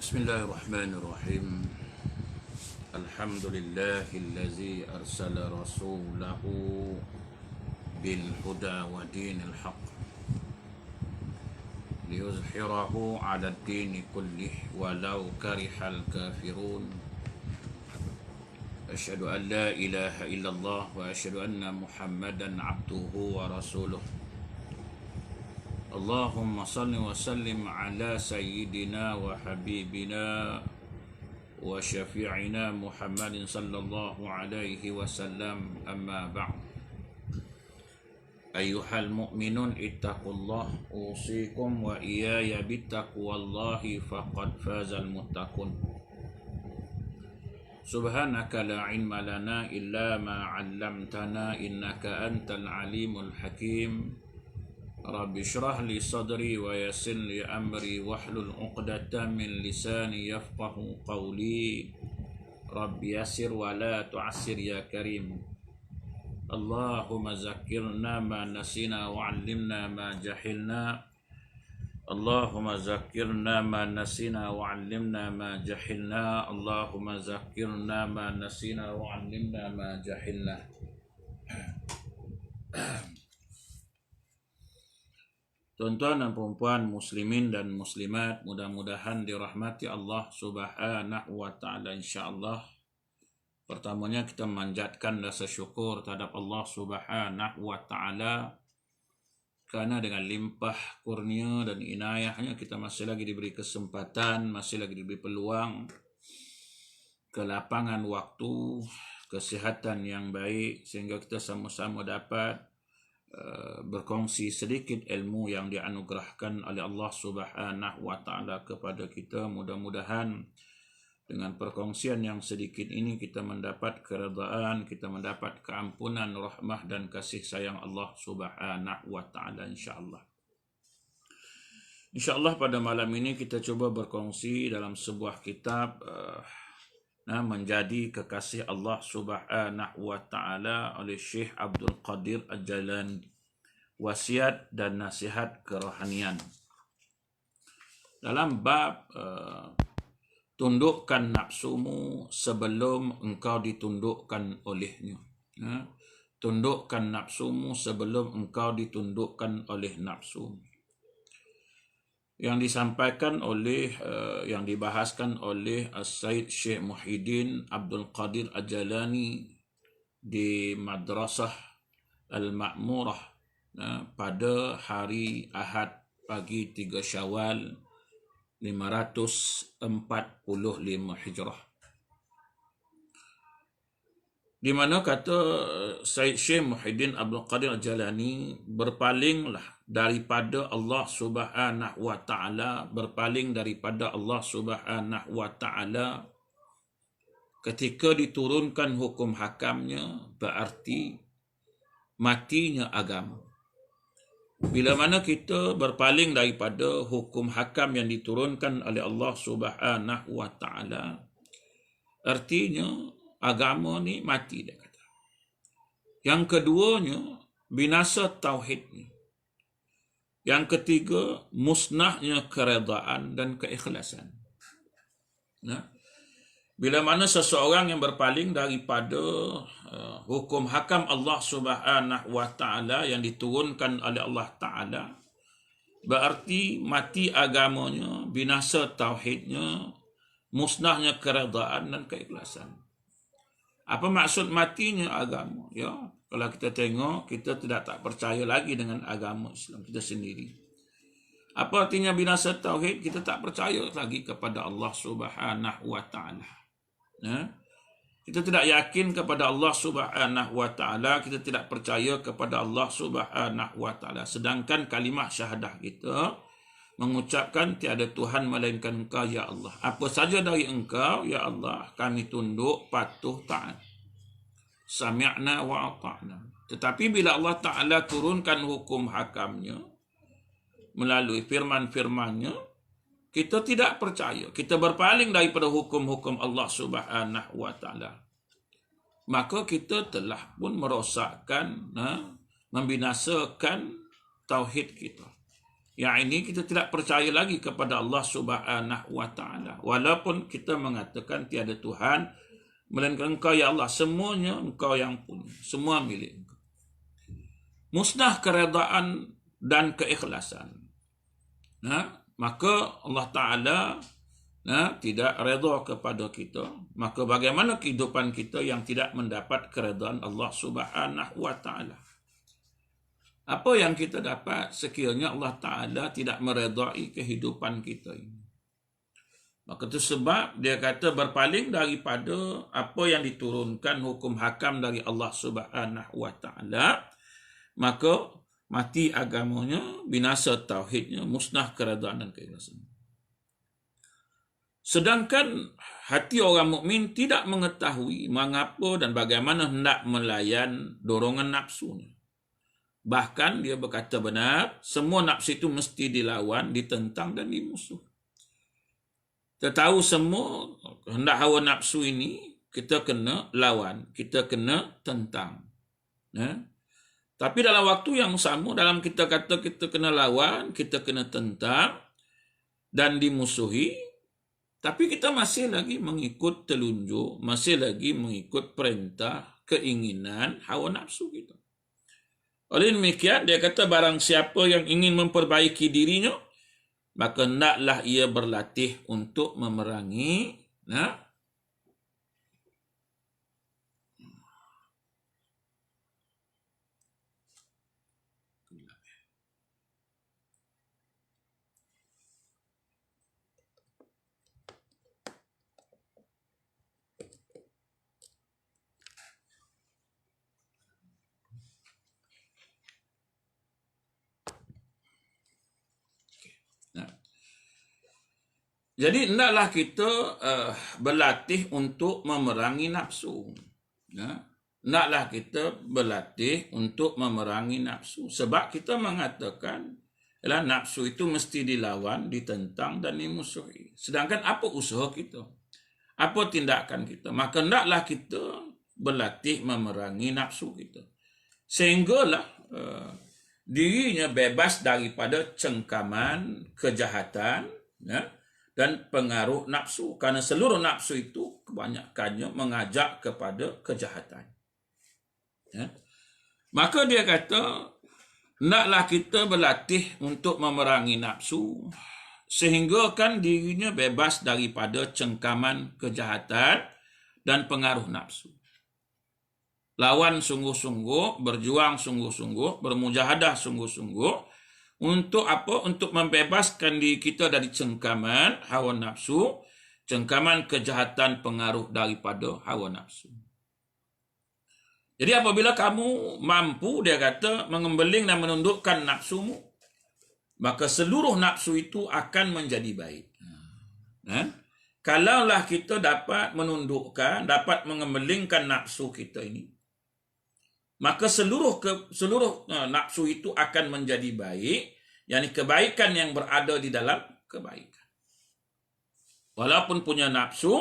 Bismillahirrahmanirrahim. Alhamdulillahillazi arsala rasulahu bil huda wa dinil haq liyuzhirahu 'ala ad-dini kullih walau karihal kafirun. Asyhadu an la ilaha illallah wa asyhadu anna Muhammadan 'abduhu wa rasuluh. Allahumma salli wa sallim ala sayyidina wa habibina wa syafi'ina Muhammadin sallallahu alaihi wasallam, amma ba'd. Ayyuhal mu'minun ittaqullah, usikum wa iyaya bittaqwallahi faqad fazal muttaqun. Subhanaka la ilma lana illa ma 'allamtana innaka antal alimul hakim. Rabbi syrah li sadri wa yassir li amri wahlul 'uqdatam min lisani yafqahu qawli. Rabbi yassir wa la tu'assir ya karim. Allahumma zakkirna ma nasina wa 'allimna ma jahilna. Allahumma zakkirna ma nasina wa 'allimna ma jahilna. Allahumma zakkirna ma nasina wa 'allimna ma jahilna. Tuan-tuan dan puan muslimin dan muslimat, mudah-mudahan dirahmati Allah Subhanahu wa taala insyaallah. Pertamanya kita memanjatkan rasa syukur terhadap Allah Subhanahu wa taala kerana dengan limpah kurnia dan inayahnya kita masih lagi diberi kesempatan, masih lagi diberi peluang, kelapangan waktu, kesihatan yang baik sehingga kita sama-sama dapat berkongsi sedikit ilmu yang dianugerahkan oleh Allah Subhanahu wa taala kepada kita. Mudah-mudahan dengan perkongsian yang sedikit ini kita mendapat keredaan, kita mendapat keampunan, rahmah dan kasih sayang Allah Subhanahu wa taala insyaallah. Insyaallah pada malam ini kita cuba berkongsi dalam sebuah kitab menjadi kekasih Allah Subhanahu wa taala oleh Syekh Abdul Qadir Al-Jailani, wasiat dan nasihat kerohanian. Dalam bab tundukkan nafsumu sebelum engkau ditundukkan olehnya. Tundukkan nafsumu sebelum engkau ditundukkan oleh nafsu. Yang disampaikan oleh yang dibahaskan oleh Sayyid Syekh Muhyiddin Abdul Qadir Al-Jailani di Madrasah Al-Ma'murah pada hari Ahad pagi 3 Syawal 545 Hijrah, di mana kata Sayyid Syekh Muhyiddin Abdul Qadir Al-Jailani, berpalinglah daripada Allah Subhanahu wa taala, berpaling daripada Allah Subhanahu wa taala ketika diturunkan hukum hakamnya, berarti matinya agama. Bila mana kita berpaling daripada hukum hakam yang diturunkan oleh Allah Subhanahu wa taala, artinya agama ni mati, dia kata. Yang keduanya, binasa tauhid ni. Yang ketiga, musnahnya keredaan dan keikhlasan. Bila mana seseorang yang berpaling daripada hukum hakam Allah Subhanahu wa taala yang diturunkan oleh Allah taala, berarti mati agamanya, binasa tauhidnya, musnahnya keredaan dan keikhlasan. Apa maksud matinya agama? Ya, kalau kita tengok, kita tak percaya lagi dengan agama Islam kita sendiri. Apa artinya binasa tauhid? Kita tak percaya lagi kepada Allah Subhanahu wa taala. Kita tidak yakin kepada Allah Subhanahu wa taala, kita tidak percaya kepada Allah Subhanahu wa taala. Sedangkan kalimah syahadah kita mengucapkan tiada Tuhan melainkan Engkau ya Allah. Apa saja dari Engkau ya Allah kami tunduk, patuh, taat. Sami'na wa ata'na. Tetapi bila Allah taala turunkan hukum hakamnya melalui firman-firmannya, kita tidak percaya, kita berpaling daripada hukum-hukum Allah Subhanahu wa taala, maka kita telah pun merosakkan, membinasakan tauhid kita. Yang ini kita tidak percaya lagi kepada Allah Subhanahu wa taala. Walaupun kita mengatakan tiada Tuhan melainkan Engkau ya Allah, semuanya Engkau yang punya, semua milik Engkau. Musnah keredaan dan keikhlasan. Maka Allah Ta'ala tidak redha kepada kita. Maka bagaimana kehidupan kita yang tidak mendapat keredaan Allah Subhanahu wa Ta'ala? Apa yang kita dapat sekiranya Allah Ta'ala tidak meredai kehidupan kita ini? Maka itu sebab dia kata berpaling daripada apa yang diturunkan hukum hakam dari Allah Subhanahu wa Ta'ala, maka mati agamanya, binasa tauhidnya, musnah keredaan dan keikhlasan. Sedangkan hati orang mukmin tidak mengetahui mengapa dan bagaimana hendak melayan dorongan nafsunya. Bahkan dia berkata benar, semua nafsu itu mesti dilawan, ditentang dan dimusuh. Kita tahu semua hendak hawa nafsu ini kita kena lawan, kita kena tentang. Tapi dalam waktu yang sama, dalam kita kata kita kena lawan, kita kena tentang dan dimusuhi, tapi kita masih lagi mengikut telunjuk, masih lagi mengikut perintah, keinginan, hawa nafsu kita. Oleh demikian, dia kata barang siapa yang ingin memperbaiki dirinya, maka hendaklah ia berlatih untuk memerangi Jadi hendaklah kita berlatih untuk memerangi nafsu. Hendaklah kita berlatih untuk memerangi nafsu. Sebab kita mengatakan nafsu itu mesti dilawan, ditentang dan dimusuhi. Sedangkan apa usaha kita? Apa tindakan kita? Maka hendaklah kita berlatih memerangi nafsu kita. Sehinggalah dirinya bebas daripada cengkaman, kejahatan, dan pengaruh nafsu. Karena seluruh nafsu itu kebanyakannya mengajak kepada kejahatan. Maka dia kata, hendaklah kita berlatih untuk memerangi nafsu, sehingga kan dirinya bebas daripada cengkaman kejahatan dan pengaruh nafsu. Lawan sungguh-sungguh, berjuang sungguh-sungguh, bermujahadah sungguh-sungguh, untuk apa? Untuk membebaskan diri kita dari cengkaman hawa nafsu, cengkaman kejahatan pengaruh daripada hawa nafsu. Jadi apabila kamu mampu, dia kata, mengembeling dan menundukkan nafsumu, maka seluruh nafsu itu akan menjadi baik. Kalaulah kita dapat menundukkan, dapat mengembelingkan nafsu kita ini, maka seluruh nafsu itu akan menjadi baik, yakni kebaikan yang berada di dalam kebaikan. Walaupun punya nafsu,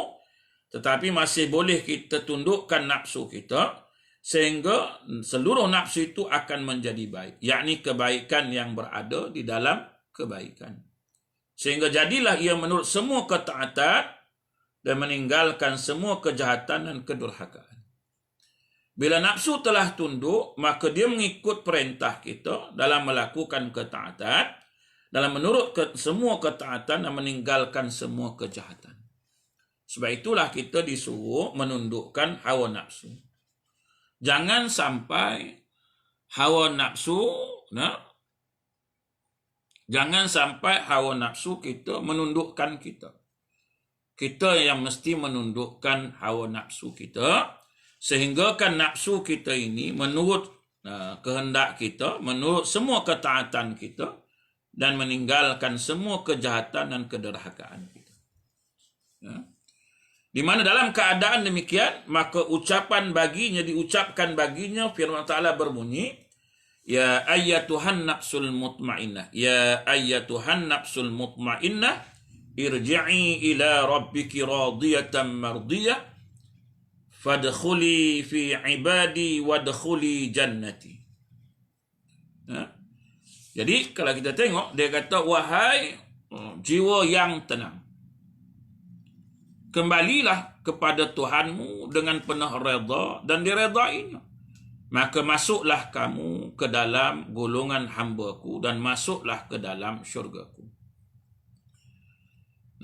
tetapi masih boleh kita tundukkan nafsu kita, sehingga seluruh nafsu itu akan menjadi baik, yakni kebaikan yang berada di dalam kebaikan. Sehingga jadilah ia menurut semua ketaatan dan meninggalkan semua kejahatan dan kedurhakaan. Bila nafsu telah tunduk, maka dia mengikut perintah kita dalam melakukan ketaatan, dalam menurut semua ketaatan dan meninggalkan semua kejahatan. Sebab itulah kita disuruh menundukkan hawa nafsu. Jangan sampai hawa nafsu, jangan sampai hawa nafsu kita menundukkan kita. Kita yang mesti menundukkan hawa nafsu kita, sehingga kan nafsu kita ini menurut kehendak kita, menurut semua ketaatan kita, dan meninggalkan semua kejahatan dan kederhakaan kita. Di mana dalam keadaan demikian, maka ucapan baginya, diucapkan baginya, firman Ta'ala berbunyi, Ya ayyatuhan nafsul mutmainnah, Ya ayyatuhan nafsul mutmainnah, irji'i ila rabbiki radiyatan mardiyah, fadkhuli fi ibadi wadkhuli jannati. Jadi kalau kita tengok, dia kata, wahai jiwa yang tenang, kembalilah kepada Tuhanmu dengan penuh redha dan diredainya. Maka masuklah kamu ke dalam golongan hamba-Ku dan masuklah ke dalam syurga-Ku.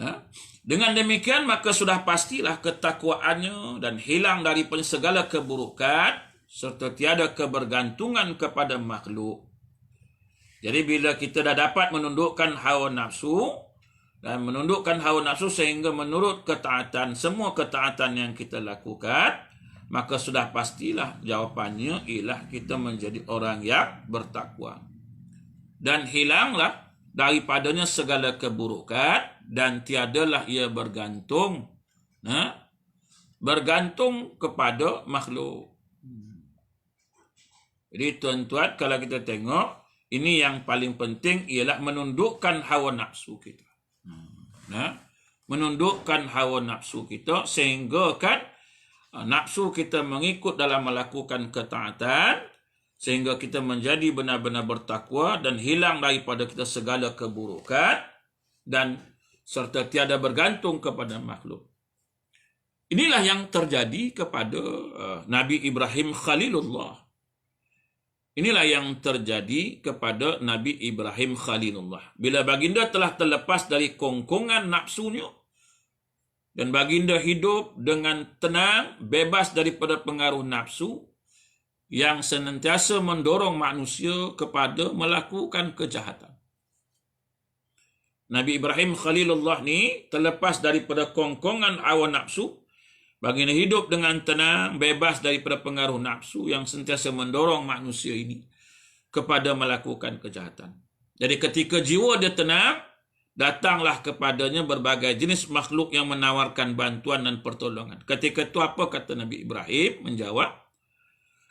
Nah, dengan demikian maka sudah pastilah ketakwaannya dan hilang daripada segala keburukan serta tiada kebergantungan kepada makhluk. Jadi bila kita dah dapat menundukkan hawa nafsu dan menundukkan hawa nafsu sehingga menurut ketaatan, semua ketaatan yang kita lakukan, maka sudah pastilah jawapannya ialah kita menjadi orang yang bertakwa. Dan hilanglah daripadanya segala keburukan dan tiadalah ia bergantung kepada makhluk. Jadi tuan-tuan, kalau kita tengok, ini yang paling penting ialah menundukkan hawa nafsu kita. Menundukkan hawa nafsu kita sehingga kan nafsu kita mengikut dalam melakukan ketaatan sehingga kita menjadi benar-benar bertakwa dan hilang daripada kita segala keburukan dan serta tiada bergantung kepada makhluk. Inilah yang terjadi kepada Nabi Ibrahim Khalilullah. Inilah yang terjadi kepada Nabi Ibrahim Khalilullah. Bila baginda telah terlepas dari kongkongan nafsunya dan baginda hidup dengan tenang, bebas daripada pengaruh nafsu yang senantiasa mendorong manusia kepada melakukan kejahatan. Nabi Ibrahim Khalilullah ni terlepas daripada kongkongan hawa nafsu. Baginda hidup dengan tenang, bebas daripada pengaruh nafsu yang sentiasa mendorong manusia ini kepada melakukan kejahatan. Jadi ketika jiwa dia tenang, datanglah kepadanya berbagai jenis makhluk yang menawarkan bantuan dan pertolongan. Ketika itu apa kata Nabi Ibrahim? Menjawab,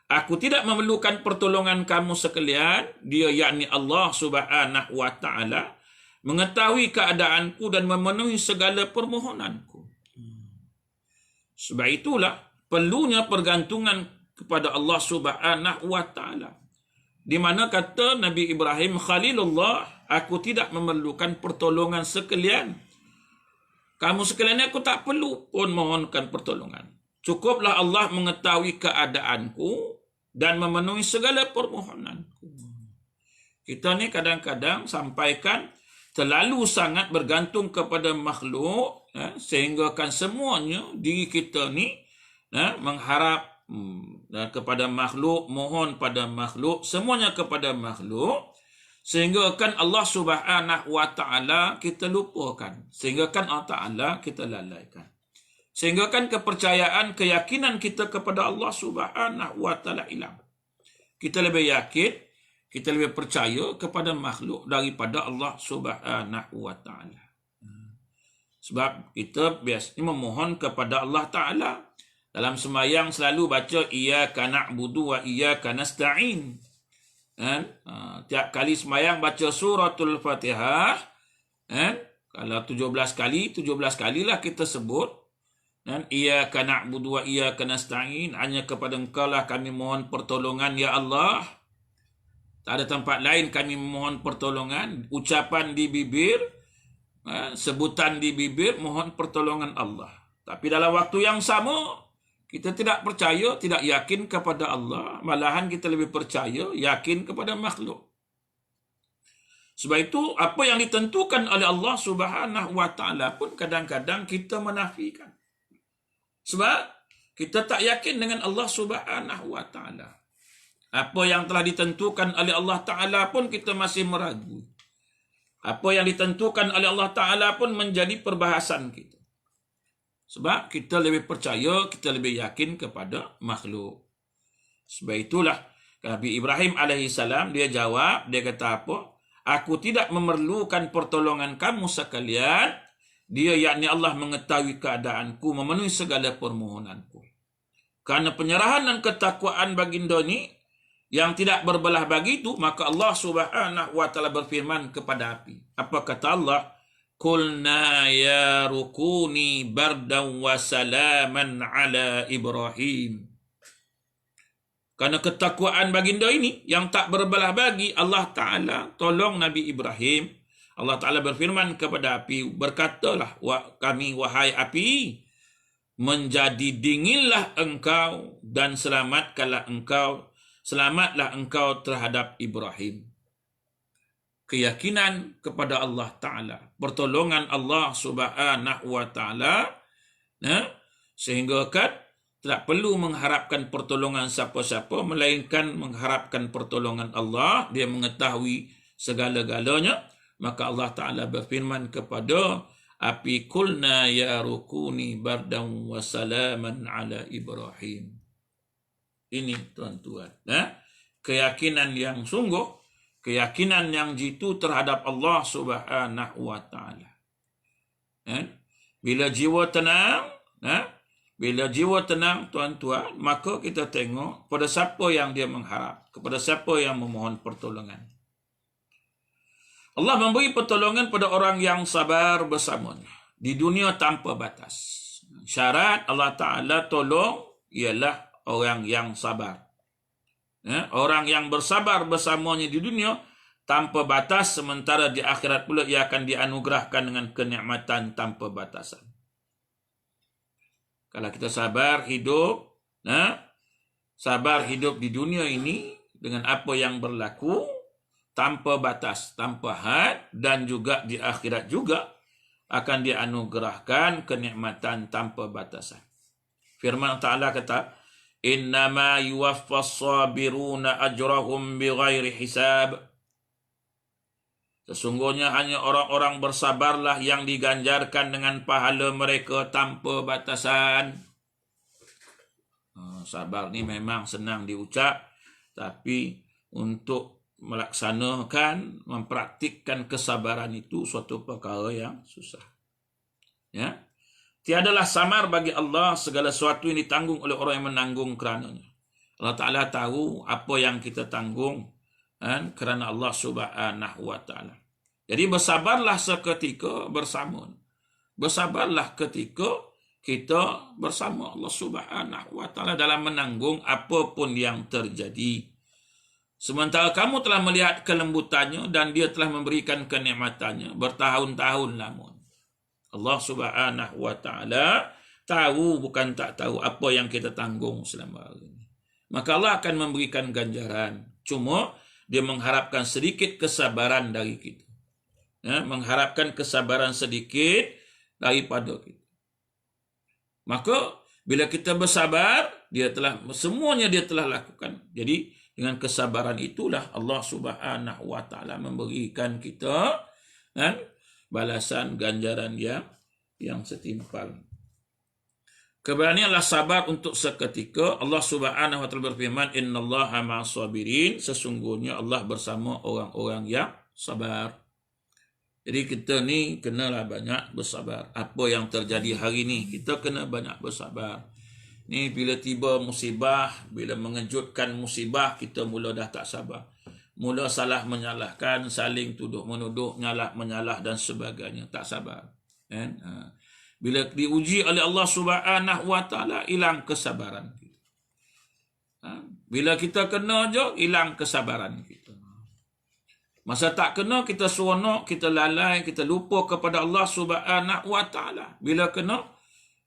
aku tidak memerlukan pertolongan kamu sekalian. Dia yakni Allah Subhanahu wa Ta'ala mengetahui keadaanku dan memenuhi segala permohonanku. Sebab itulah perlunya pergantungan kepada Allah Subhanahu wa Ta'ala. Di mana kata Nabi Ibrahim Khalilullah, aku tidak memerlukan pertolongan sekalian. Kamu sekalian aku tak perlu pun mohonkan pertolongan. Cukuplah Allah mengetahui keadaanku dan memenuhi segala permohonanku. Kita ni kadang-kadang sampaikan terlalu sangat bergantung kepada makhluk, sehingga kan semuanya diri kita ni mengharap kepada makhluk, mohon pada makhluk, semuanya kepada makhluk, sehingga kan Allah Subhanahu wa Ta'ala kita lupakan, sehingga kan Allah Ta'ala kita lalaikan, sehingga kan kepercayaan, keyakinan kita kepada Allah Subhanahu wa Ta'ala hilang. Kita lebih yakin, kita lebih percaya kepada makhluk daripada Allah Subhanahu wa Ta'ala. Sebab kita biasanya memohon kepada Allah Ta'ala. Dalam sembahyang selalu baca iyyaka na'budu wa iyyaka nasta'in. Tiap kali sembahyang baca suratul Fatihah. Kalau 17 kalilah kita sebut. Iyyaka na'budu wa iyyaka nasta'in. Hanya kepada Engkau lah kami mohon pertolongan ya Allah. Tak ada tempat lain kami memohon pertolongan. Ucapan di bibir, sebutan di bibir, mohon pertolongan Allah. Tapi dalam waktu yang sama, kita tidak percaya, tidak yakin kepada Allah. Malahan kita lebih percaya, yakin kepada makhluk. Sebab itu, apa yang ditentukan oleh Allah Subhanahu wa Ta'ala pun kadang-kadang kita menafikan. Sebab kita tak yakin dengan Allah Subhanahu wa Ta'ala. Apa yang telah ditentukan oleh Allah Ta'ala pun kita masih meragu. Apa yang ditentukan oleh Allah Ta'ala pun menjadi perbahasan kita. Sebab kita lebih percaya, kita lebih yakin kepada makhluk. Sebab itulah Nabi Ibrahim AS, dia jawab, dia kata apa? Aku tidak memerlukan pertolongan kamu sekalian. Dia yakni Allah mengetahui keadaanku, memenuhi segala permohonanku. Karena penyerahan dan ketakwaan baginda ni yang tidak berbelah bagi itu, maka Allah Subhanahu wa Ta'ala berfirman kepada api. Apa kata Allah? Qulna ya rukuni bardan wa salaman ala Ibrahim. Karena ketakwaan baginda ini yang tak berbelah bagi, Allah Ta'ala tolong Nabi Ibrahim. Allah Ta'ala berfirman kepada api, berkatalah kami, wahai api, menjadi dinginlah engkau dan selamatlah engkau terhadap Ibrahim. Keyakinan kepada Allah Ta'ala, pertolongan Allah Subhanahu wa Ta'ala, sehingga kan tak perlu mengharapkan pertolongan siapa-siapa, melainkan mengharapkan pertolongan Allah. Dia mengetahui segala-galanya. Maka Allah Ta'ala berfirman kepada api, kulna ya rukuni bardan wa salaman ala Ibrahim. Ini tuan-tuan, keyakinan yang sungguh, keyakinan yang jitu terhadap Allah Subhanahu wa Ta'ala. Bila jiwa tenang, tuan-tuan, maka kita tengok pada siapa yang dia mengharap, kepada siapa yang memohon pertolongan. Allah memberi pertolongan pada orang yang sabar bersamanya di dunia tanpa batas. Syarat Allah Ta'ala tolong ialah orang yang sabar. Orang yang bersabar bersamanya di dunia tanpa batas, sementara di akhirat pula ia akan dianugerahkan dengan kenikmatan tanpa batasan. Kalau kita sabar hidup di dunia ini dengan apa yang berlaku, tanpa batas, tanpa had, dan juga di akhirat juga akan dianugerahkan kenikmatan tanpa batasan. Firman Ta'ala kata, innama yuwaffas sabiruna ajrahum bighairi hisab. Sesungguhnya hanya orang-orang bersabarlah yang diganjarkan dengan pahala mereka tanpa batasan. Sabar ni memang senang diucap, tapi untuk melaksanakan, mempraktikkan kesabaran itu suatu perkara yang susah. Tiadalah samar bagi Allah segala sesuatu yang ditanggung oleh orang yang menanggung kerananya. Allah Ta'ala tahu apa yang kita tanggung kerana Allah Subhanahu wa Ta'ala. Jadi bersabarlah seketika bersama. Bersabarlah ketika kita bersama Allah Subhanahu wa Ta'ala dalam menanggung apapun yang terjadi. Sementara kamu telah melihat kelembutannya dan dia telah memberikan kenikmatannya bertahun-tahun lamanya. Allah Subhanahu wa Ta'ala tahu, bukan tak tahu apa yang kita tanggung selama ini. Maka Allah akan memberikan ganjaran. Cuma dia mengharapkan sedikit kesabaran dari kita. Mengharapkan kesabaran sedikit daripada kita. Maka bila kita bersabar, semuanya dia telah lakukan. Jadi dengan kesabaran itulah Allah Subhanahu wa Ta'ala memberikan kita balasan ganjaran yang setimpal. Keberanianlah sabar untuk seketika. Allah Subhanahu wa Ta'ala berfirman, innallaha ma'as sabirin. Sesungguhnya Allah bersama orang-orang yang sabar. Jadi kita ni kenalah banyak bersabar. Apa yang terjadi hari ni, kita kena banyak bersabar. Ni bila tiba musibah, bila mengejutkan musibah, kita mula dah tak sabar. Mula salah menyalahkan, saling tuduh menuduh, nyalah menyalah dan sebagainya. Tak sabar. Bila diuji oleh Allah Subhanahu wa Ta'ala, hilang kesabaran kita. Bila kita kena je, hilang kesabaran kita. Masa tak kena, kita seronok, kita lalai, kita lupa kepada Allah Subhanahu wa Ta'ala. Bila kena,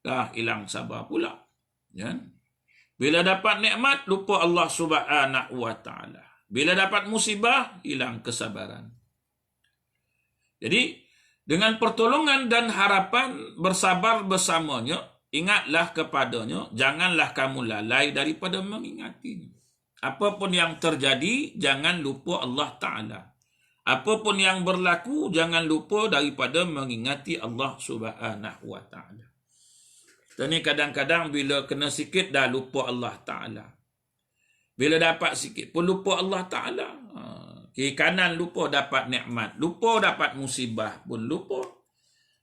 dah hilang sabar pula. Bila dapat nikmat, lupa Allah Subhanahu wa Ta'ala. Bila dapat musibah, hilang kesabaran. Jadi, dengan pertolongan dan harapan bersabar bersamanya, ingatlah kepadanya, janganlah kamu lalai daripada mengingatinya. Apapun yang terjadi, jangan lupa Allah Ta'ala. Apapun yang berlaku, jangan lupa daripada mengingati Allah Subhanahu wa Ta'ala. Kita ni kadang-kadang bila kena sikit dah lupa Allah Ta'ala. Bila dapat sikit pun lupa Allah Ta'ala. Kiri kanan lupa dapat nikmat. Lupa dapat musibah pun lupa.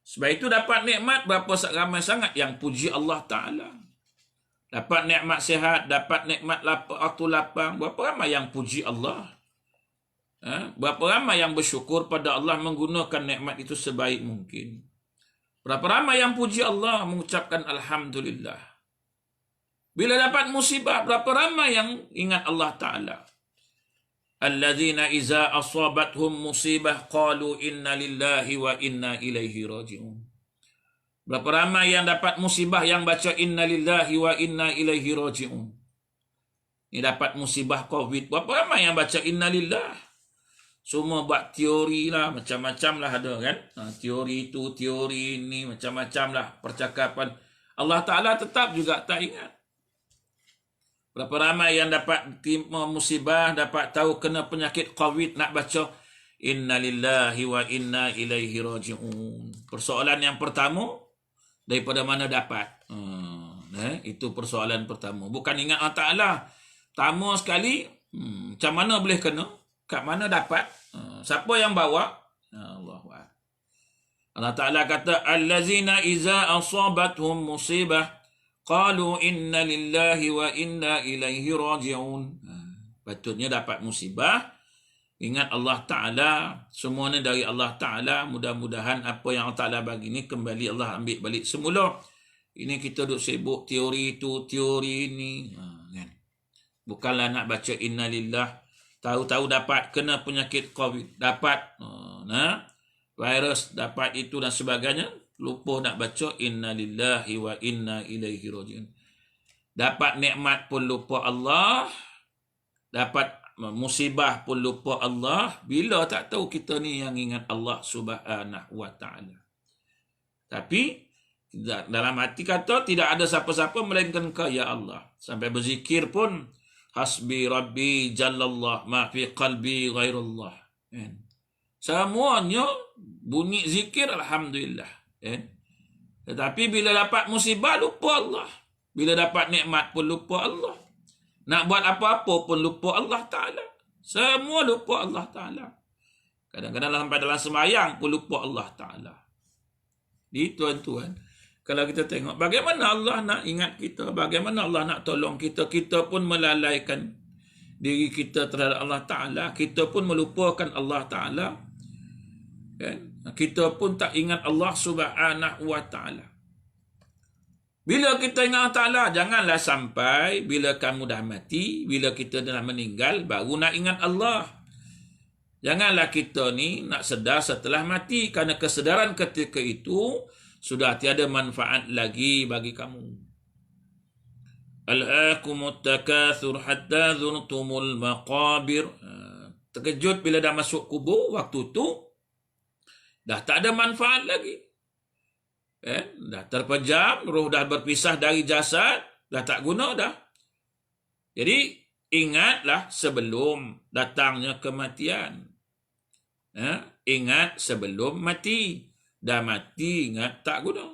Sebab itu dapat nikmat berapa ramai sangat yang puji Allah Ta'ala. Dapat nikmat sihat, dapat nikmat waktu lapang. Berapa ramai yang puji Allah. Berapa ramai yang bersyukur pada Allah menggunakan nikmat itu sebaik mungkin. Berapa ramai yang puji Allah mengucapkan Alhamdulillah. Bila dapat musibah, berapa ramai yang ingat Allah Ta'ala? Alladzina iza asabathum musibah qalu inna lillahi wa inna ilaihi raji'un. Berapa ramai yang dapat musibah yang baca inna lillahi wa inna ilaihi raji'un. Ini dapat musibah COVID. Berapa ramai yang baca inna lillah? Semua buat teori lah, macam-macam lah ada kan. Teori itu, teori ini, macam-macam lah percakapan. Allah Ta'ala tetap juga tak ingat. Berapa ramai yang dapat musibah, dapat tahu kena penyakit COVID, nak baca inna lillahi wa inna ilaihi raji'un. Persoalan yang pertama, daripada mana dapat? Itu persoalan pertama. Bukan ingat Allah Ta'ala. Pertama sekali, macam mana boleh kena? Kat mana dapat? Siapa yang bawa? Allah Ta'ala kata, allazina iza asabathum musibah qalu inna lillahi wa inna ilaihi raji'un. Patutnya dapat musibah, ingat Allah Ta'ala, semuanya dari Allah Ta'ala. Mudah-mudahan apa yang Allah Ta'ala bagi ni kembali Allah ambil balik semula. Ini kita duk sibuk teori itu, teori ini. Kan? Bukanlah nak baca inna lillah. Tahu-tahu dapat kena penyakit COVID, dapat virus, dapat itu dan sebagainya. Lupa nak baca inna lillahi wa inna ilaihi raji'un. Dapat nikmat pun lupa Allah, dapat musibah pun lupa Allah. Bila tak tahu kita ni yang ingat Allah Subhanahu wa ta'ala. Tapi dalam hati kata tidak ada siapa-siapa melainkan Kau ya Allah. Sampai berzikir pun hasbi rabbi jallallah ma fi qalbi ghairullah. Semuanya bunyi zikir alhamdulillah. Tetapi bila dapat musibah lupa Allah. Bila dapat nikmat pun lupa Allah. Nak buat apa-apa pun lupa Allah Ta'ala. Semua lupa Allah Ta'ala. Kadang-kadang sampai dalam sembahyang pun lupa Allah Ta'ala. Jadi tuan-tuan, kalau kita tengok bagaimana Allah nak ingat kita, bagaimana Allah nak tolong kita, kita pun melalaikan diri kita terhadap Allah Ta'ala, kita pun melupakan Allah Ta'ala. Kita pun tak ingat Allah Subhanahu wa ta'ala. Bila kita ingat Allah Ta'ala, janganlah sampai bila kamu dah mati, bila kita dah meninggal, baru nak ingat Allah. Janganlah kita ni nak sedar setelah mati, kerana kesedaran ketika itu sudah tiada manfaat lagi bagi kamu. Alhaakumut takatsur hatta zurtumul maqabir. Terkejut bila dah masuk kubur, waktu tu dah tak ada manfaat lagi. Dah terpejam, roh dah berpisah dari jasad, dah tak guna dah. Jadi, ingatlah sebelum datangnya kematian. Ingat sebelum mati. Dah mati, ingat tak guna.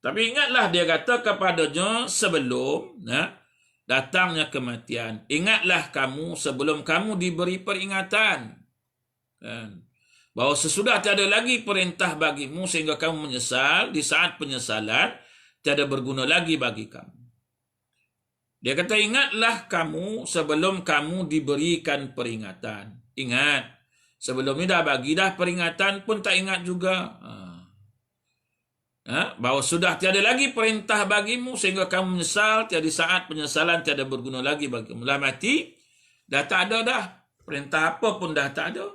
Tapi ingatlah dia kata kepadanya sebelum datangnya kematian. Ingatlah kamu sebelum kamu diberi peringatan. Bahawa sesudah tiada lagi perintah bagimu sehingga kamu menyesal, di saat penyesalan tiada berguna lagi bagi kamu. Dia kata ingatlah kamu sebelum kamu diberikan peringatan. Ingat, sebelum ni dah bagi dah peringatan pun tak ingat juga. Bahawa sudah tiada lagi perintah bagimu sehingga kamu menyesal, tiada saat penyesalan tiada berguna lagi bagimu. Dah mati, dah tak ada dah. Perintah apa pun dah tak ada.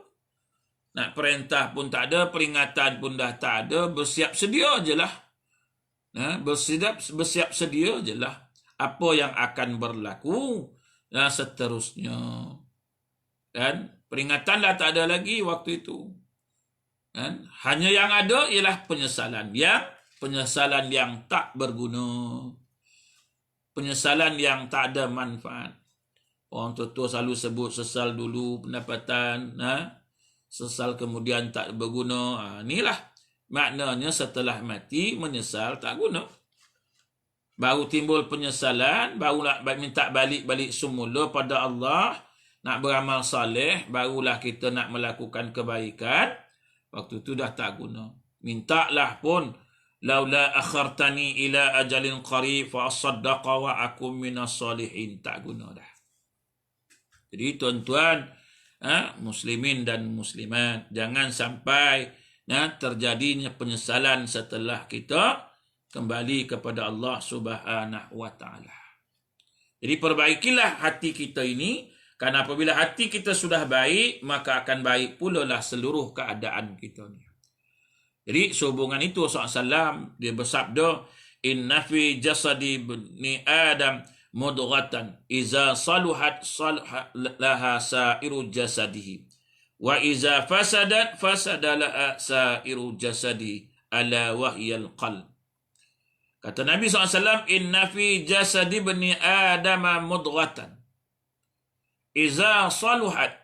Nak perintah pun tak ada, peringatan pun dah tak ada, bersiap sedia je lah. Bersiap sedia je lah. Apa yang akan berlaku dan seterusnya. Dan peringatan dah tak ada lagi waktu itu. Hanya yang ada ialah penyesalan. Penyesalan yang tak berguna. Penyesalan yang tak ada manfaat. Orang tua selalu sebut sesal dulu pendapatan, sesal kemudian tak berguna. Inilah maknanya setelah mati menyesal tak guna. Baru timbul penyesalan, baru nak minta balik semula pada Allah, nak beramal saleh, barulah kita nak melakukan kebaikan. Waktu itu dah tak guna. Mintalah pun, laula akhartani ila ajalin qarib fa asaddaqa wa akum minas salihin. Tak guna dah. Jadi tuan-tuan, muslimin dan muslimat, jangan sampai terjadinya penyesalan setelah kita kembali kepada Allah Subhanahu wa taala. Jadi perbaikilah hati kita ini, karena apabila hati kita sudah baik, maka akan baik pula lah seluruh keadaan kita ni. Jadi sehubungan itu Rasulullah SAW dia bersabda, inna fi jasadi bni Adam mudghatan iza saluhat salaha laha sairu jasadihi wa iza fasadat fasada laha sairu jasadihi ala wahyal qalb. Kata Nabi SAW, inna fi jasadi bni Adam mudghatan iza saluhat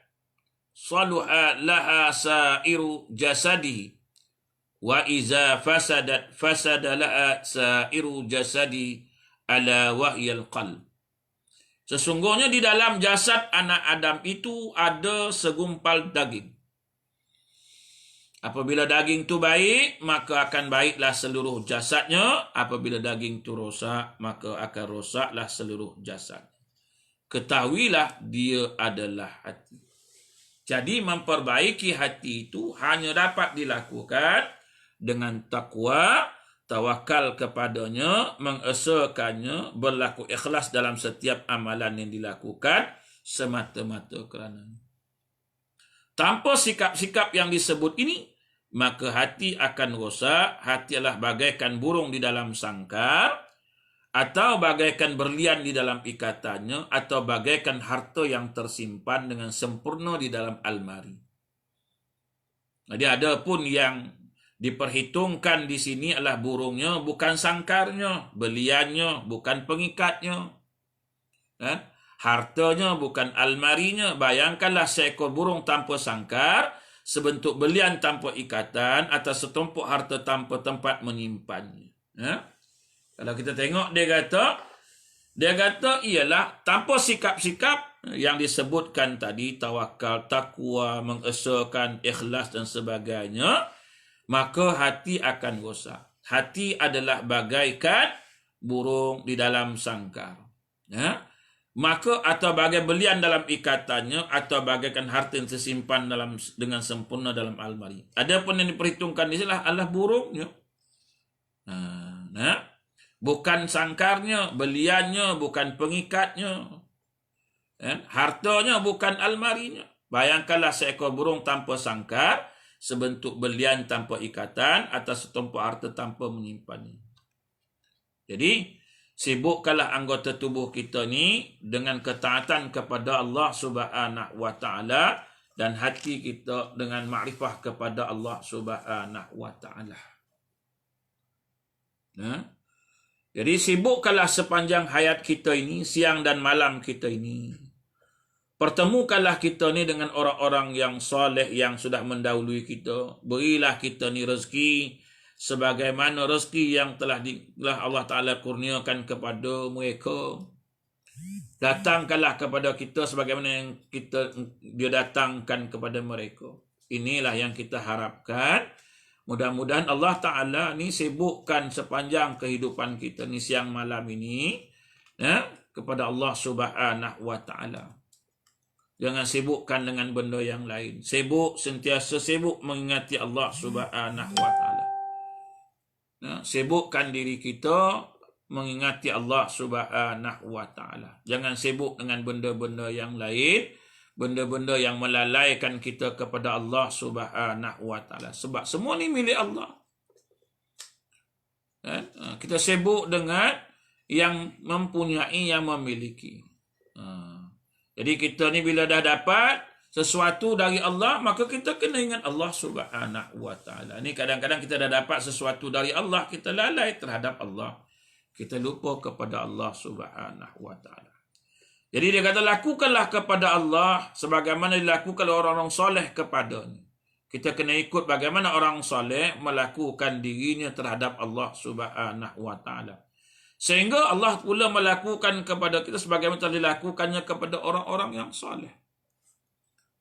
saluha laha sairu jasadihi wa iza fasadat fasada laha sairu jasadi ala wahyal qalb. Sesungguhnya di dalam jasad anak Adam itu ada segumpal daging. Apabila daging itu baik, maka akan baiklah seluruh jasadnya. Apabila daging itu rosak, maka akan rosaklah seluruh jasad. Ketahuilah dia adalah hati. Jadi memperbaiki hati itu hanya dapat dilakukan dengan takwa, tawakal kepadanya, mengesakannya, berlaku ikhlas dalam setiap amalan yang dilakukan semata-mata kerananya. Tanpa sikap-sikap yang disebut ini, maka hati akan rosak. Hati adalah bagaikan burung di dalam sangkar, atau bagaikan berlian di dalam ikatannya, atau bagaikan harta yang tersimpan dengan sempurna di dalam almari. Jadi ada pun yang diperhitungkan di sini adalah burungnya, bukan sangkarnya, beliannya, bukan pengikatnya, kan? Hartanya, bukan almarinya. Bayangkanlah seekor burung tanpa sangkar, sebentuk belian tanpa ikatan, atau setumpuk harta tanpa tempat menyimpannya. Ya? Kalau kita tengok, dia kata ialah tanpa sikap-sikap yang disebutkan tadi, tawakal, takwa, mengesakan, ikhlas dan sebagainya, maka hati akan rosak. Hati adalah bagaikan burung di dalam sangkar. Ya? Maka atau bagai belian dalam ikatannya, atau bagaikan harta yang tersimpan dengan sempurna dalam almari. Adapun yang diperhitungkan di sini adalah burungnya. Bukan sangkarnya, beliannya, bukan pengikatnya. Hartanya, bukan almarinya. Bayangkanlah seekor burung tanpa sangkar, sebentuk belian tanpa ikatan, atau setumpuk harta tanpa menyimpannya. Jadi, sibukkanlah anggota tubuh kita ni dengan ketaatan kepada Allah Subhanahu wa taala, dan hati kita dengan makrifah kepada Allah Subhanahu wa taala. Jadi sibukkanlah sepanjang hayat kita ini, siang dan malam kita ini. Pertemukanlah kita ni dengan orang-orang yang soleh yang sudah mendahului kita. Berilah kita ni rezeki sebagaimana rezeki yang telah Allah Ta'ala kurniakan kepada mereka. Datangkanlah kepada kita sebagaimana yang dia datangkan kepada mereka. Inilah yang kita harapkan. Mudah-mudahan Allah Ta'ala ni sibukkan sepanjang kehidupan kita ni siang malam ini, ya, kepada Allah Subhanahu wa Ta'ala. Jangan sibukkan dengan benda yang lain. Sentiasa sibuk mengingati Allah Subhanahu wa Ta'ala. Ya, sibukkan diri kita mengingati Allah Subhanahu wa Ta'ala. Jangan sibuk dengan benda-benda yang lain, benda-benda yang melalaikan kita kepada Allah Subhanahu wa Ta'ala. Sebab semua ni milik Allah. Kita sibuk dengan yang mempunyai, yang memiliki. Jadi kita ni bila dah dapat sesuatu dari Allah, maka kita kena ingat Allah Subhanahu wa Ta'ala. Ni kadang-kadang kita dah dapat sesuatu dari Allah, kita lalai terhadap Allah. Kita lupa kepada Allah Subhanahu wa Ta'ala. Jadi dia kata, lakukanlah kepada Allah sebagaimana dilakukan orang-orang soleh kepadanya. Kita kena ikut bagaimana orang soleh melakukan dirinya terhadap Allah Subhanahu wa Ta'ala. Sehingga Allah pula melakukan kepada kita sebagaimana telah dilakukannya kepada orang-orang yang soleh.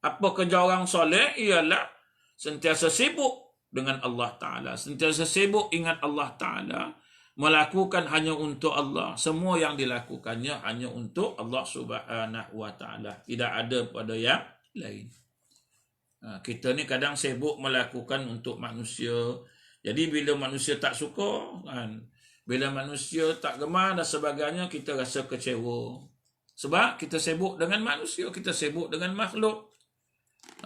Apa kerja orang soleh? Ialah sentiasa sibuk dengan Allah Ta'ala. Sentiasa sibuk ingat Allah Ta'ala. Melakukan hanya untuk Allah. Semua yang dilakukannya hanya untuk Allah Subhanahu wa Ta'ala. Tidak ada pada yang lain. Kita ni kadang sibuk melakukan untuk manusia. Jadi bila manusia tak suka, Bila manusia tak gemar dan sebagainya, kita rasa kecewa. Sebab kita sibuk dengan manusia, kita sibuk dengan makhluk.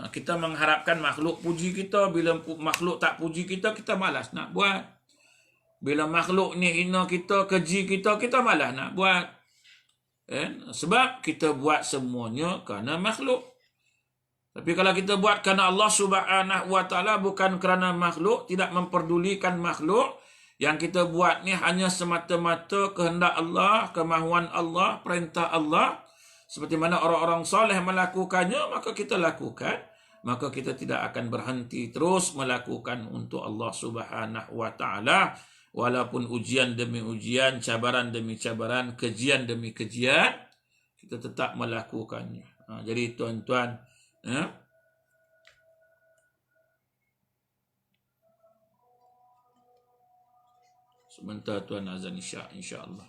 Kita mengharapkan makhluk puji kita. Bila makhluk tak puji kita, kita malas nak buat. Bila makhluk ni hina kita, keji kita, kita malas nak buat. Sebab kita buat semuanya kerana makhluk. Tapi kalau kita buat kerana Allah Subhanahu wa taala, bukan kerana makhluk, tidak memperdulikan makhluk, yang kita buat ni hanya semata-mata kehendak Allah, kemahuan Allah, perintah Allah, seperti mana orang-orang soleh melakukannya, maka kita lakukan. Maka kita tidak akan berhenti terus melakukan untuk Allah Subhanahu wa taala, walaupun ujian demi ujian, cabaran demi cabaran, kejian demi kejian, kita tetap melakukannya. Jadi tuan-tuan, sebentar tuan azan isyak, insya-Allah.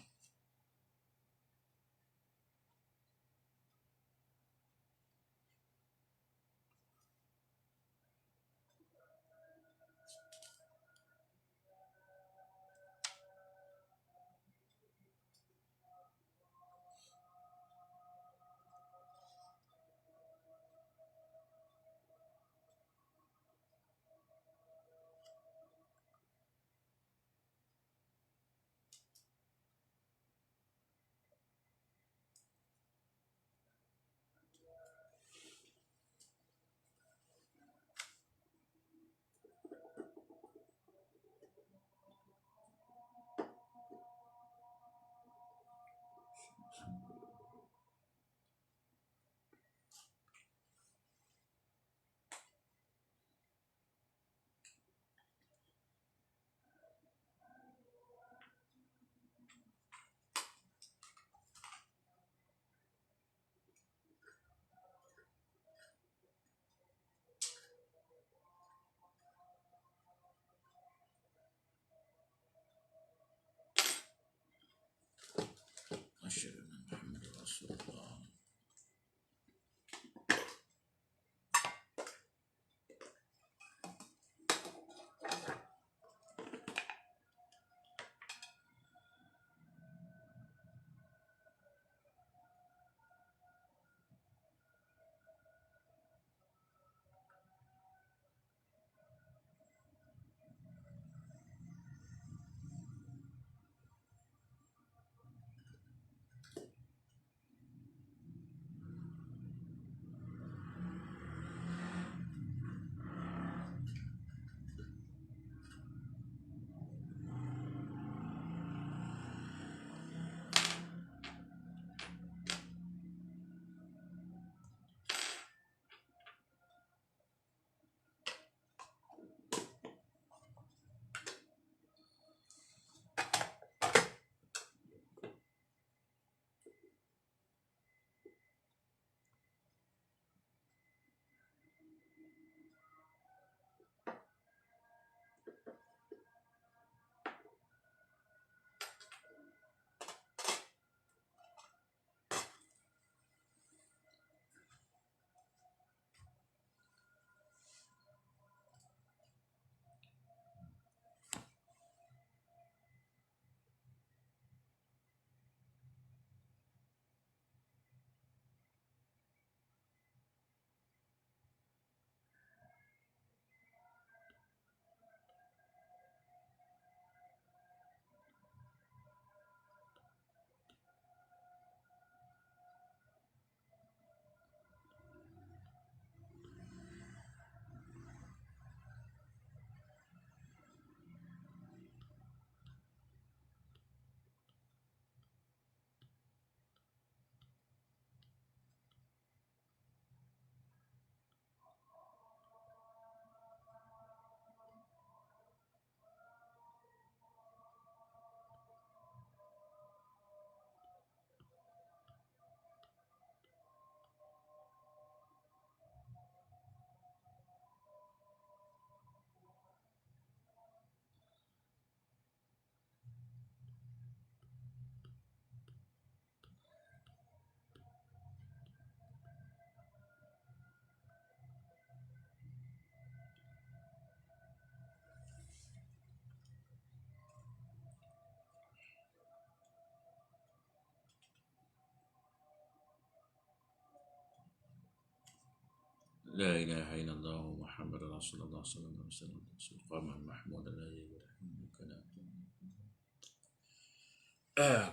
La ilaha illallah Muhammad Rasulullah sallallahu alaihi wasallam. Subhanallah Mahmud alladhi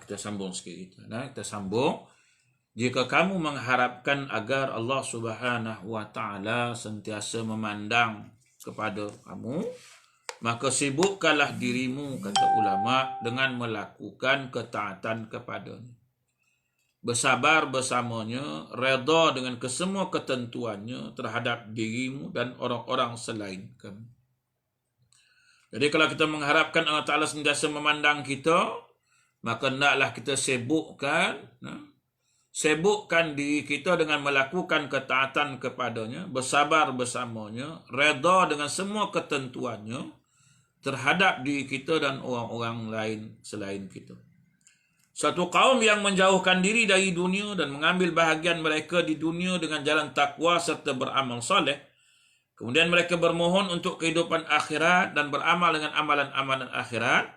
kita sambung sikit kita. Nah, kita sambung. Jika kamu mengharapkan agar Allah Subhanahu wa taala sentiasa memandang kepada kamu, maka sibukkanlah dirimu, kata ulama, dengan melakukan ketaatan kepadanya. Bersabar bersamanya, redha dengan kesemua ketentuannya terhadap dirimu dan orang-orang selain kamu. Jadi kalau kita mengharapkan Allah Ta'ala sentiasa memandang kita, maka hendaklah kita sibukkan diri kita dengan melakukan ketaatan kepadanya, bersabar bersamanya, redha dengan semua ketentuannya terhadap diri kita dan orang-orang lain selain kita. Satu kaum yang menjauhkan diri dari dunia dan mengambil bahagian mereka di dunia dengan jalan takwa serta beramal soleh, kemudian mereka bermohon untuk kehidupan akhirat dan beramal dengan amalan-amalan akhirat,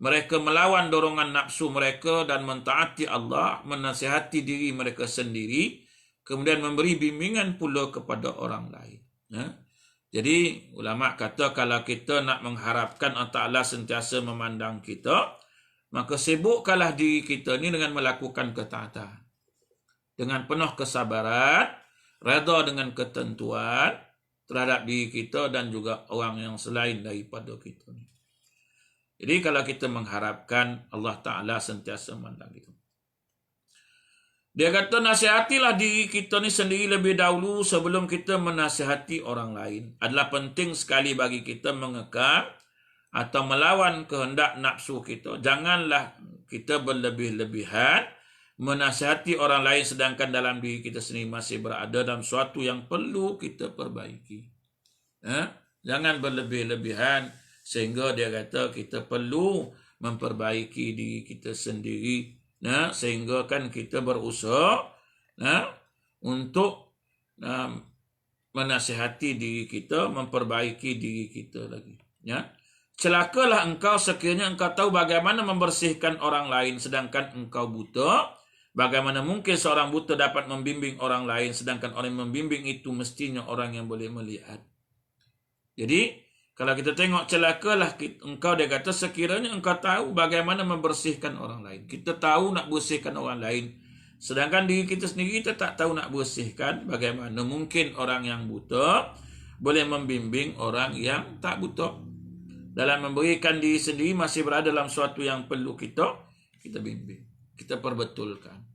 mereka melawan dorongan nafsu mereka dan mentaati Allah, menasihati diri mereka sendiri, kemudian memberi bimbingan pula kepada orang lain. Jadi ulama kata kalau kita nak mengharapkan Allah Ta'ala sentiasa memandang kita, maka sibukkanlah diri kita ni dengan melakukan ketaatan. Dengan penuh kesabaran, redha dengan ketentuan terhadap diri kita dan juga orang yang selain daripada kita ni. Jadi kalau kita mengharapkan Allah Ta'ala sentiasa memandang kita. Dia kata nasihatilah diri kita ni sendiri lebih dahulu sebelum kita menasihati orang lain. Adalah penting sekali bagi kita mengekang atau melawan kehendak nafsu kita. Janganlah kita berlebih-lebihan menasihati orang lain sedangkan dalam diri kita sendiri masih berada dalam suatu yang perlu kita perbaiki. Jangan berlebih-lebihan sehingga dia kata kita perlu memperbaiki diri kita sendiri. Sehingga kan kita berusaha untuk menasihati diri kita, memperbaiki diri kita lagi. Celakalah engkau sekiranya engkau tahu bagaimana membersihkan orang lain sedangkan engkau buta. Bagaimana mungkin seorang buta dapat membimbing orang lain sedangkan orang yang membimbing itu mestinya orang yang boleh melihat. Jadi kalau kita tengok celakalah engkau, dia kata sekiranya engkau tahu bagaimana membersihkan orang lain. Kita tahu nak bersihkan orang lain, sedangkan diri kita sendiri kita tak tahu nak bersihkan. Bagaimana mungkin orang yang buta boleh membimbing orang yang tak buta? Dalam memberikan diri sendiri masih berada dalam suatu yang perlu kita bimbing, kita perbetulkan.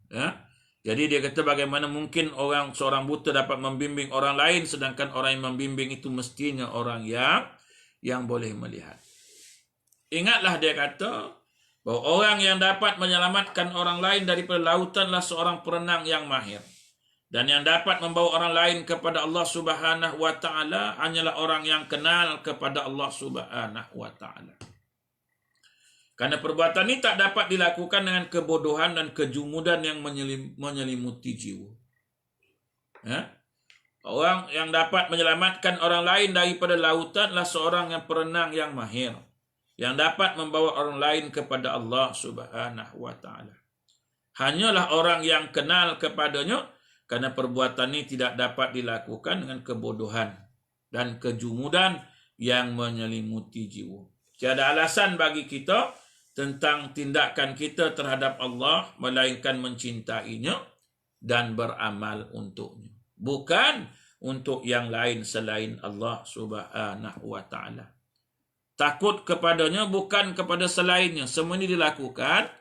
Jadi dia kata bagaimana mungkin seorang buta dapat membimbing orang lain sedangkan orang yang membimbing itu mestinya orang yang boleh melihat. Ingatlah dia kata bahawa orang yang dapat menyelamatkan orang lain daripada lautanlah seorang perenang yang mahir. Dan yang dapat membawa orang lain kepada Allah Subhanahu wa taala hanyalah orang yang kenal kepada Allah Subhanahu wa taala. Karena perbuatan ini tak dapat dilakukan dengan kebodohan dan kejumudan yang menyelimuti jiwa. Orang yang dapat menyelamatkan orang lain daripada lautan adalah seorang yang perenang yang mahir, yang dapat membawa orang lain kepada Allah Subhanahu wa taala. Hanyalah orang yang kenal kepadanya, karena perbuatan ini tidak dapat dilakukan dengan kebodohan dan kejumudan yang menyelimuti jiwa. Tiada alasan bagi kita tentang tindakan kita terhadap Allah melainkan mencintainya dan beramal untuknya, bukan untuk yang lain selain Allah Subhanahu wa taala. Takut kepadanya bukan kepada selainnya. Semua ini dilakukan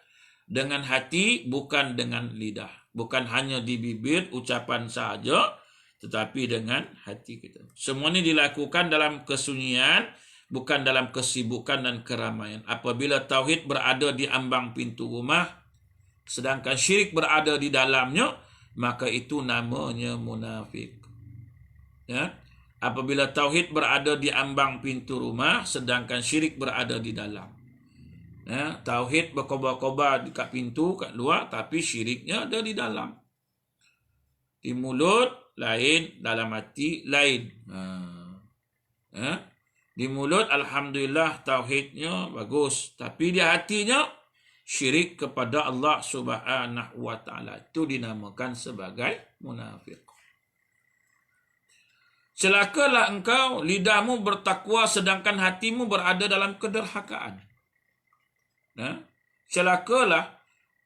dengan hati bukan dengan lidah. Bukan hanya di bibir ucapan saja, tetapi dengan hati kita. Semua ini dilakukan dalam kesunyian, bukan dalam kesibukan dan keramaian. Apabila tauhid berada di ambang pintu rumah, sedangkan syirik berada di dalamnya, maka itu namanya munafik. Apabila tauhid berada di ambang pintu rumah, sedangkan syirik berada di dalam. Tauhid berkobar-kobar dekat pintu, kat luar, tapi syiriknya ada di dalam. Di mulut lain, dalam hati lain. Di mulut alhamdulillah tauhidnya bagus, tapi di hatinya syirik kepada Allah Subhanahu wa taala. Itu dinamakan sebagai munafik. Celakalah engkau, lidahmu bertakwa sedangkan hatimu berada dalam kederhakaan. Celakalah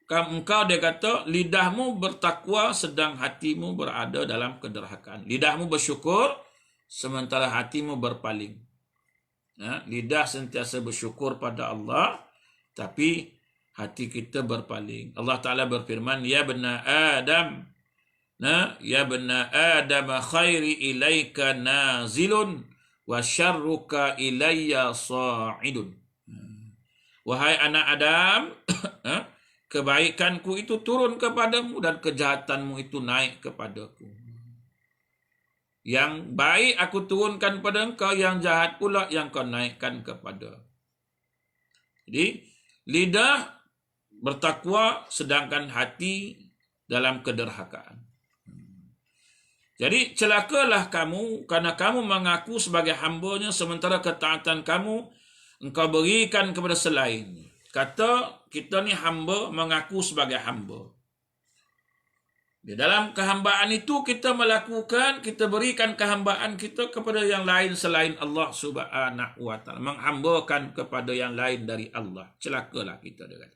engkau, dia kata, lidahmu bertakwa sedang hatimu berada dalam kederhakaan. Lidahmu bersyukur sementara hatimu berpaling. Lidah sentiasa bersyukur pada Allah, tapi hati kita berpaling. Allah Ta'ala berfirman, Ya bena Adam, Ya bena Adam khairi ilaika nazilun wa syarruka ilayya sa'idun. Wahai anak Adam, kebaikanku itu turun kepadamu dan kejahatanmu itu naik kepadaku. Yang baik aku turunkan pada engkau, yang jahat pula yang kau naikkan kepada. Jadi, lidah bertakwa sedangkan hati dalam kederhakaan. Jadi, celakalah kamu karena kamu mengaku sebagai hamba-Nya sementara ketaatan kamu engkau berikan kepada selain. Kata kita ni hamba, mengaku sebagai hamba. Di dalam kehambaan itu kita melakukan, kita berikan kehambaan kita kepada yang lain selain Allah Subhanahu wa Ta'ala. Menghambakan kepada yang lain dari Allah. Celakalah kita dengan.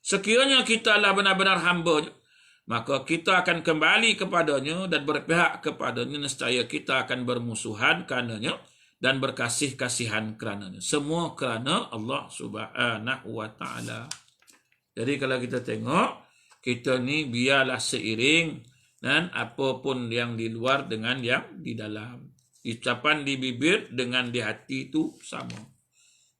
Sekiranya kita adalah benar-benar hamba-Nya, maka kita akan kembali kepadanya dan berpihak kepadanya, nescaya kita akan bermusuhan karenanya dan berkasih-kasihan kerananya. Semua kerana Allah Subhanahu wa Ta'ala. Jadi kalau kita tengok, kita ni biarlah seiring dan apapun yang di luar dengan yang di dalam. Ucapan di bibir dengan di hati itu sama.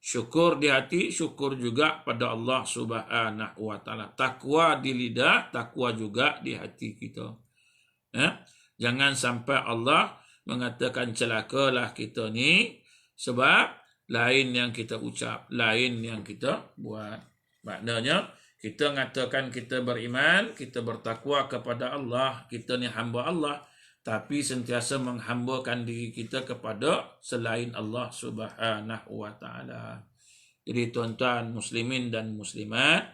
Syukur di hati, syukur juga pada Allah Subhanahu wa Ta'ala. Takwa di lidah, takwa juga di hati kita. Jangan sampai Allah mengatakan celakalah kita ni sebab lain yang kita ucap, lain yang kita buat. Maknanya kita mengatakan kita beriman, kita bertakwa kepada Allah, kita ni hamba Allah, tapi sentiasa menghambakan diri kita kepada selain Allah Subhanahu wa Ta'ala. Jadi tuan-tuan muslimin dan muslimat,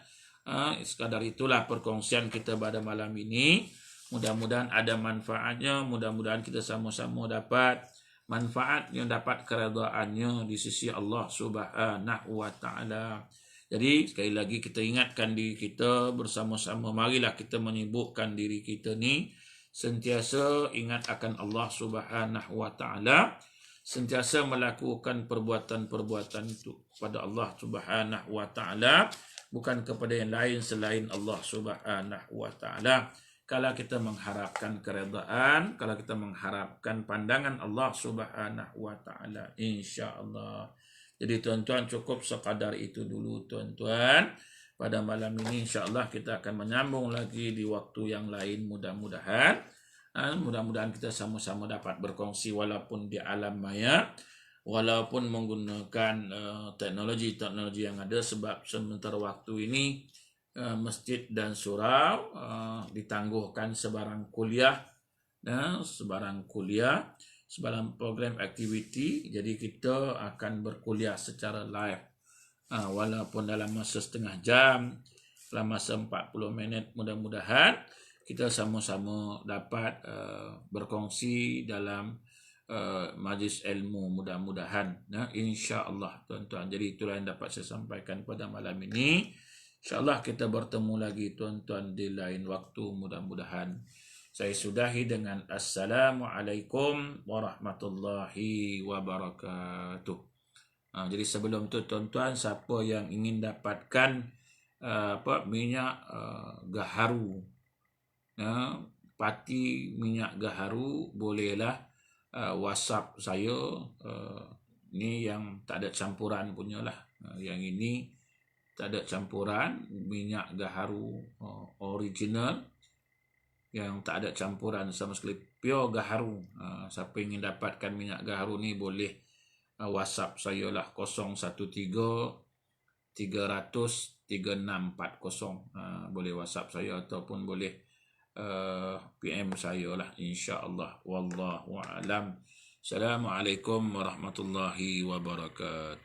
sekadar itulah perkongsian kita pada malam ini. Mudah-mudahan ada manfaatnya, mudah-mudahan kita sama-sama dapat manfaat yang dapat keredaannya di sisi Allah Subhanahu wa Ta'ala. Jadi sekali lagi kita ingatkan diri kita bersama-sama, marilah kita menyibukkan diri kita ni sentiasa ingat akan Allah Subhanahu wa Ta'ala, sentiasa melakukan perbuatan-perbuatan itu kepada Allah Subhanahu wa Ta'ala, bukan kepada yang lain selain Allah Subhanahu wa Ta'ala. Kalau kita mengharapkan keredaan, kalau kita mengharapkan pandangan Allah Subhanahu wa Ta'ala, insya-Allah. Jadi tuan-tuan cukup sekadar itu dulu tuan-tuan. Pada malam ini insya-Allah kita akan menyambung lagi di waktu yang lain mudah-mudahan. Mudah-mudahan kita sama-sama dapat berkongsi walaupun di alam maya, walaupun menggunakan teknologi-teknologi yang ada, sebab sementara waktu ini masjid dan surau ditangguhkan sebarang kuliah, sebarang program aktiviti. Jadi kita akan berkuliah secara live, walaupun dalam masa setengah jam, dalam masa 40 minit. Mudah-mudahan kita sama-sama dapat berkongsi dalam majlis ilmu, mudah-mudahan, insya-Allah tuan-tuan. Jadi itulah yang dapat saya sampaikan pada malam ini. InsyaAllah kita bertemu lagi tuan-tuan di lain waktu mudah-mudahan. Saya sudahi dengan Assalamualaikum warahmatullahi wabarakatuh. Jadi sebelum tu tuan-tuan, siapa yang ingin dapatkan minyak gaharu, pati minyak gaharu, bolehlah WhatsApp saya. Ni yang tak ada campuran punya lah. Yang ini tak ada campuran, minyak gaharu original yang tak ada campuran sama sekali, pure gaharu. Siapa ingin dapatkan minyak gaharu ni boleh WhatsApp saya lah, 013 300 3640. Boleh WhatsApp saya ataupun boleh PM saya lah, insya-Allah. Wallahu a'lam. Assalamualaikum warahmatullahi wabarakatuh.